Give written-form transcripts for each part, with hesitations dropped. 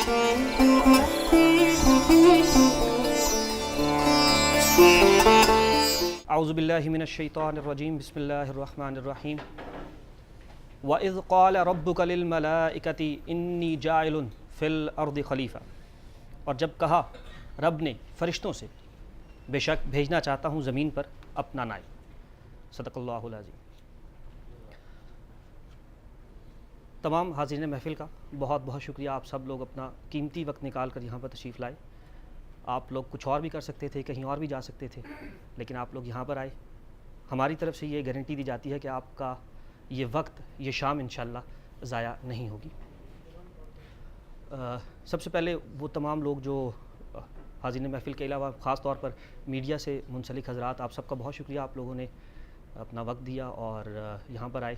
اعوذ باللہ من الشیطان الرجیم بسم اللہ الرحمن الرحیم وَإِذْ قَالَ رَبُّكَ لِلْمَلَائِكَةِ إِنِّي جَاعِلٌ فِي الْأَرْضِ خلیفہ، اور جب کہا رب نے فرشتوں سے بے شک بھیجنا چاہتا ہوں زمین پر اپنا نائب۔ صدق اللہ العظیم۔ تمام حاضرین محفل کا بہت بہت شکریہ، آپ سب لوگ اپنا قیمتی وقت نکال کر یہاں پر تشریف لائے۔ آپ لوگ کچھ اور بھی کر سکتے تھے، کہیں اور بھی جا سکتے تھے، لیکن آپ لوگ یہاں پر آئے۔ ہماری طرف سے یہ گارنٹی دی جاتی ہے کہ آپ کا یہ وقت، یہ شام انشاءاللہ ضائع نہیں ہوگی۔ سب سے پہلے وہ تمام لوگ جو حاضرین محفل کے علاوہ خاص طور پر میڈیا سے منسلک حضرات، آپ سب کا بہت شکریہ، آپ لوگوں نے اپنا وقت دیا اور یہاں پر آئے۔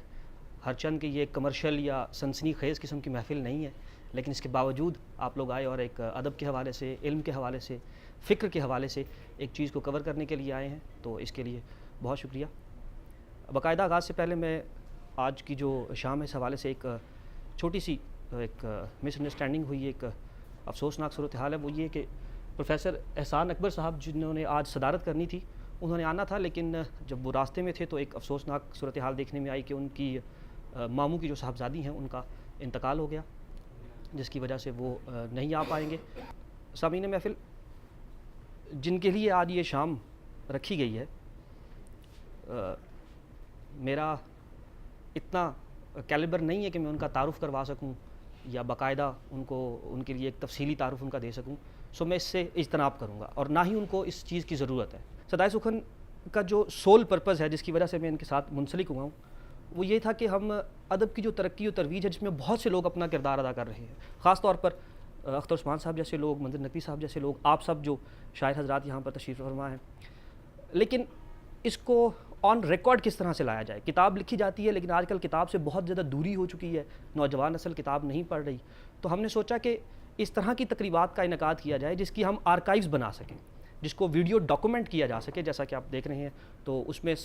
ہر چند کہ یہ کمرشل یا سنسنی خیز قسم کی محفل نہیں ہے، لیکن اس کے باوجود آپ لوگ آئے اور ایک ادب کے حوالے سے، علم کے حوالے سے، فکر کے حوالے سے ایک چیز کو کور کرنے کے لیے آئے ہیں، تو اس کے لیے بہت شکریہ۔ باقاعدہ آغاز سے پہلے میں آج کی جو شام ہے اس حوالے سے ایک چھوٹی سی ایک مس انڈرسٹینڈنگ ہوئی، ایک افسوسناک صورتحال ہے۔ وہ یہ کہ پروفیسر احسان اکبر صاحب جنہوں نے آج صدارت کرنی تھی، انہوں نے آنا تھا، لیکن جب وہ راستے میں تھے تو ایک افسوسناک صورتحال دیکھنے میں آئی کہ ان کی ماموں کی جو صاحبزادی ہیں ان کا انتقال ہو گیا، جس کی وجہ سے وہ نہیں آ پائیں گے۔ سامعین محفل، جن کے لیے آج یہ شام رکھی گئی ہے، میرا اتنا کیلیبر نہیں ہے کہ میں ان کا تعارف کروا سکوں یا باقاعدہ ان کے لیے ایک تفصیلی تعارف ان کا دے سکوں، سو میں اس سے اجتناب کروں گا، اور نہ ہی ان کو اس چیز کی ضرورت ہے۔ صدائے سخن کا جو سول پرپز ہے، جس کی وجہ سے میں ان کے ساتھ منسلک ہوا ہوں، وہ یہ تھا کہ ہم ادب کی جو ترقی و ترویج ہے، جس میں بہت سے لوگ اپنا کردار ادا کر رہے ہیں، خاص طور پر اختر عثمان صاحب جیسے لوگ، منظر نقوی صاحب جیسے لوگ، آپ سب جو شاعر حضرات یہاں پر تشریف فرما ہیں، لیکن اس کو آن ریکارڈ کس طرح سے لایا جائے؟ کتاب لکھی جاتی ہے، لیکن آج کل کتاب سے بہت زیادہ دوری ہو چکی ہے، نوجوان نسل کتاب نہیں پڑھ رہی، تو ہم نے سوچا کہ اس طرح کی تقریبات کا انعقاد کیا جائے جس کی ہم آرکائیوز بنا سکیں، جس کو ویڈیو ڈاکومنٹ کیا جا سکے، جیسا کہ آپ دیکھ رہے ہیں۔ تو اس میں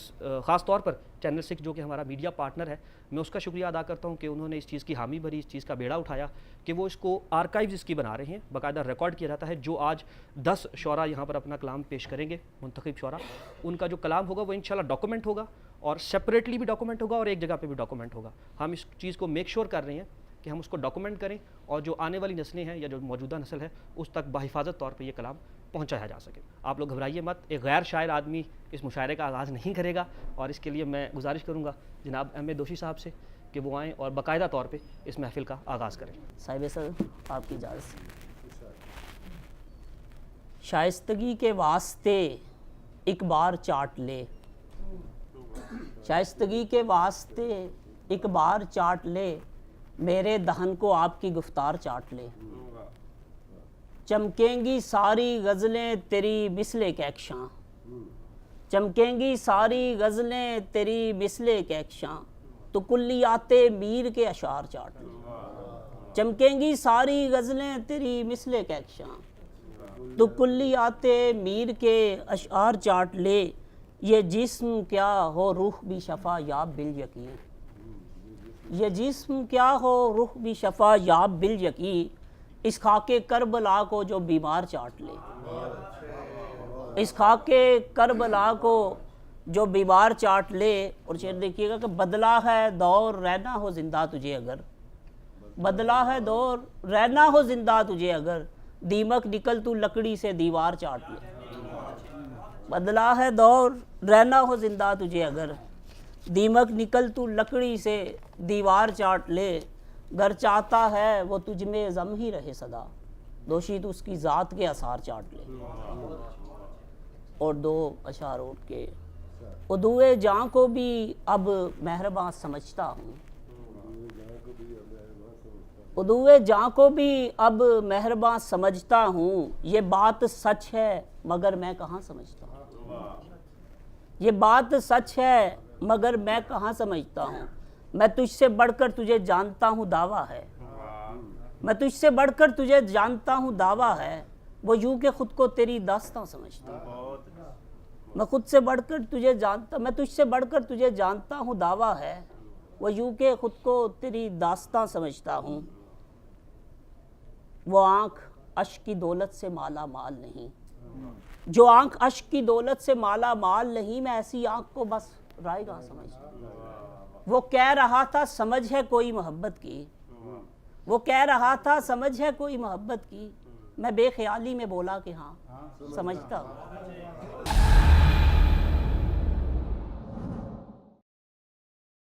خاص طور پر چینل 6 جو کہ ہمارا میڈیا پارٹنر ہے، میں اس کا شکریہ ادا کرتا ہوں کہ انہوں نے اس چیز کی حامی بھری، اس چیز کا بیڑا اٹھایا کہ وہ اس کو آرکائیوز اس کی بنا رہے ہیں، باقاعدہ ریکارڈ کیا جاتا ہے۔ جو آج 10 شعراء یہاں پر اپنا کلام پیش کریں گے، منتخب شعراء، ان کا جو کلام ہوگا وہ انشاءاللہ ڈاکومنٹ ہوگا، اور سیپریٹلی بھی ڈاکومنٹ ہوگا اور ایک جگہ پہ بھی ڈاکومنٹ ہوگا۔ ہم اس چیز کو میک شور کر رہے ہیں کہ ہم اس کو ڈاکومنٹ کریں، اور جو آنے والی نسلیں ہیں یا جو موجودہ نسل ہے اس تک بحفاظت طور پہ یہ کلام پہنچایا جا سکے۔ آپ لوگ گھبرائیے مت، ایک غیر شاعر آدمی اس مشاعرے کا آغاز نہیں کرے گا، اور اس کے لیے میں گزارش کروں گا جناب ایم اے دوشی صاحب سے کہ وہ آئیں اور باقاعدہ طور پہ اس محفل کا آغاز کریں۔ صاحب سر، آپ کی اجازت سے۔ شائستگی کے واسطے ایک بار چاٹ لے، شائستگی کے واسطے ایک بار چاٹ لے، میرے دہن کو آپ کی گفتار چاٹ لے۔ چمکیں گی ساری غزلیں تیری مثل کہکشاں، چمکیں گی ساری غزلیں تیری مثل کہکشاں، تو کلیات میر کے اشعار چاٹ لے۔ چمکیں گی ساری غزلیں تیری مثل کہکشاں، تو کلیات میر کے اشعار چاٹ لے۔ یہ جسم کیا ہو روح بھی شفا یاب بالیقین، یہ جسم کیا ہو روح بھی شفا یاب بالیقین، اس خاک کربلا کو جو بیمار چاٹ لے، اس خاک کربلا کو جو بیمار چاٹ لے۔ اور شعر دیکھیے گا کہ بدلا ہے دور رہنا ہو زندہ تجھے اگر، بدلا ہے دور رہنا ہو زندہ تجھے اگر، دیمک نکل تو لکڑی سے دیوار چاٹ لے۔ بدلا ہے دور رہنا ہو زندہ تجھے اگر، دیمک نکل تو لکڑی سے دیوار چاٹ لے، گر چاہتا ہے وہ تجھ میں ضم ہی رہے صدا، دوشی تو اس کی ذات کے آثار چاٹ لے۔ اور 2 اشعار اٹھ کے، ادوئے جاں کو بھی اب مہرباں سمجھتا ہوں، ادوئے جاں کو بھی اب مہرباں سمجھتا ہوں، یہ بات سچ ہے مگر میں کہاں سمجھتا ہوں، یہ بات سچ ہے مگر میں کہاں سمجھتا ہوں، میں تجھ سے بڑھ کر تجھے جانتا ہوں دعویٰ ہے، میں تجھ سے بڑھ کر تجھے جانتا ہوں دعویٰ ہے، وہ یوں کہ خود کو تیری داستاں سمجھتا ہوں، میں خود سے بڑھ کر تجھے جانتا، میں تجھ سے بڑھ کر تجھے جانتا ہوں دعویٰ ہے، وہ یوں کہ خود کو تیری داستاں سمجھتا ہوں۔ وہ آنکھ اشک کی دولت سے مالا مال نہیں، جو آنکھ اشک کی دولت سے مالا مال نہیں، میں ایسی آنکھ کو بس رائے گاہ سمجھتا۔ وہ کہہ رہا تھا سمجھ ہے کوئی محبت کی، وہ کہہ رہا تھا سمجھ ہے کوئی محبت کی، میں بے خیالی میں بولا کہ ہاں سمجھتا ہوں۔